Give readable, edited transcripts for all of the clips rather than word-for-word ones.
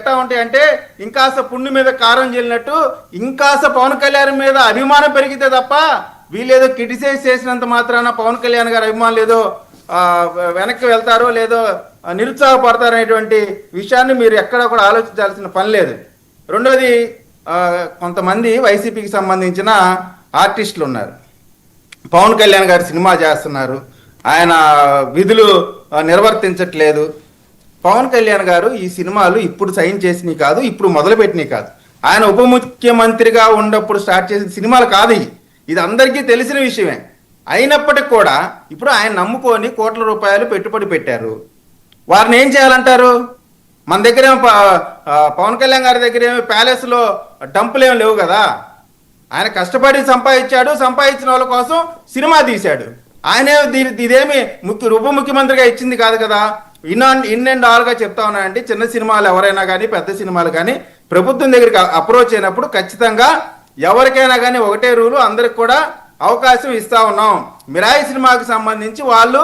ఎట్లా ఉంటాయి అంటే ఇంకాస పుండు మీద కారం చెల్లినట్టు ఇంకాస పవన్ కళ్యాణ్ మీద అభిమానం పెరిగితే తప్ప వీళ్ళేదో క్రిటిసైజ్ చేసినంత మాత్రాన పవన్ కళ్యాణ్ గారి అభిమానులు ఏదో వెనక్కి వెళ్తారో లేదో నిరుత్సాహపడతారు అనేటువంటి విషయాన్ని మీరు ఎక్కడ కూడా ఆలోచించాల్సిన పని లేదు. రెండోది, కొంతమంది వైసీపీకి సంబంధించిన ఆర్టిస్టులు ఉన్నారు. పవన్ కళ్యాణ్ గారు సినిమా చేస్తున్నారు, ఆయన విధులు నిర్వర్తించట్లేదు. పవన్ కళ్యాణ్ గారు ఈ సినిమాలు ఇప్పుడు సైన్ చేసినవి కాదు, ఇప్పుడు మొదలుపెట్టినవి కాదు. ఆయన ఉప ముఖ్యమంత్రిగా ఉన్నప్పుడు స్టార్ట్ చేసిన సినిమాలు కాదు. ఇది అందరికీ తెలిసిన విషయమే. అయినప్పటికి కూడా ఇప్పుడు ఆయన నమ్ముకొని కోట్ల రూపాయలు పెట్టుబడి పెట్టారు. వారిని ఏం చేయాలంటారు? మన దగ్గర పవన్ కళ్యాణ్ గారి దగ్గర ఏమి ప్యాలెస్లో డంపులు ఏమి లేవు కదా. ఆయన కష్టపడి సంపాదించాడు, సంపాదించిన వాళ్ళ కోసం సినిమా తీశాడు. ఆయనే ఇదేమి ఉప ముఖ్యమంత్రిగా ఇచ్చింది కాదు కదా. ఇన్ అండ్ ఆల్గా చెప్తా ఉన్నానంటే, చిన్న సినిమాలు ఎవరైనా కానీ పెద్ద సినిమాలు కానీ ప్రభుత్వం దగ్గరికి అప్రోచ్ అయినప్పుడు ఖచ్చితంగా ఎవరికైనా కానీ ఒకటే రూలు, అందరికి కూడా అవకాశం ఇస్తా ఉన్నాం. మిరాయి సినిమాకి సంబంధించి వాళ్ళు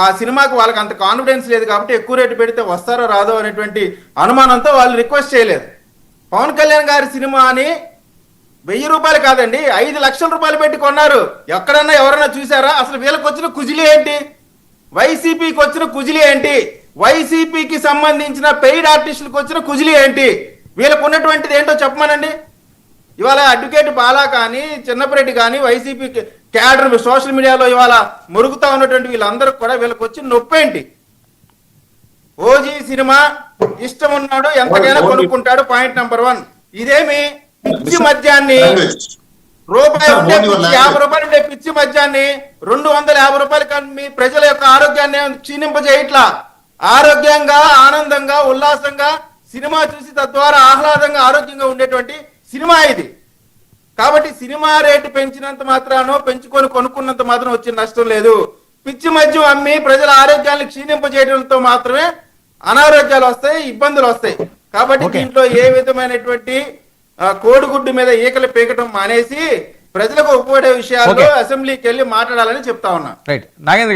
ఆ సినిమాకి వాళ్ళకి అంత కాన్ఫిడెన్స్ లేదు కాబట్టి ఎక్కువ రేటు పెడితే వస్తారో రాదో అనేటువంటి అనుమానంతో వాళ్ళు రిక్వెస్ట్ చేయలేదు. పవన్ కళ్యాణ్ గారి సినిమాని 1000 రూపాయలు కాదండి, 5 లక్షల రూపాయలు పెట్టి కొన్నారు. ఎక్కడన్నా ఎవరన్నా చూసారా? అసలు వీళ్ళకి వచ్చిన కుజిలి ఏంటి? వైసీపీకి వచ్చిన కుజిలి ఏంటి? వైసీపీకి సంబంధించిన పెయిడ్ ఆర్టిస్టులకు వచ్చిన కుజిలి ఏంటి? వీళ్ళకు ఉన్నటువంటిది ఏంటో చెప్పమనండి. ఇవాళ అడ్వకేట్ బాలా కానీ చిన్నపరెడ్డి కానీ వైసీపీ క్యాడర్ సోషల్ మీడియాలో ఇవాళ మురుగుతా ఉన్నటువంటి వీళ్ళందరూ కూడా వీళ్ళకి వచ్చిన నొప్పి ఏంటి? ఓజీ సినిమా ఇష్టం ఉన్నాడు ఎంతకైనా కొనుక్కుంటాడు, పాయింట్ నెంబర్ 1. ఇదేమి పిచ్చి మద్యాన్ని రూపాయి ఉండే 50 రూపాయలు ఉండే పిచ్చి మద్యాన్ని 250 రూపాయలు కమ్మి ప్రజల యొక్క ఆరోగ్యాన్ని క్షీణింపజేయట్లా. ఆరోగ్యంగా, ఆనందంగా, ఉల్లాసంగా సినిమా చూసి తద్వారా ఆహ్లాదంగా, ఆరోగ్యంగా ఉండేటువంటి సినిమా ఇది. కాబట్టి సినిమా రేటు పెంచినంత మాత్రానో పెంచుకొని కొనుక్కున్నంత మాత్రం వచ్చిన నష్టం లేదు. పిచ్చి మద్యం అమ్మి ప్రజల ఆరోగ్యాన్ని క్షీణింపజేయడంతో మాత్రమే అనారోగ్యాలు వస్తాయి, ఇబ్బందులు వస్తాయి. కాబట్టి దీంట్లో ఏ విధమైనటువంటి కోడిగుడ్డు మీద ఈకలు పీకటం మానేసి ప్రజలకు ఉపయోగపడే విషయాల్లో అసెంబ్లీకి వెళ్ళి మాట్లాడాలని చెప్తా ఉన్నా.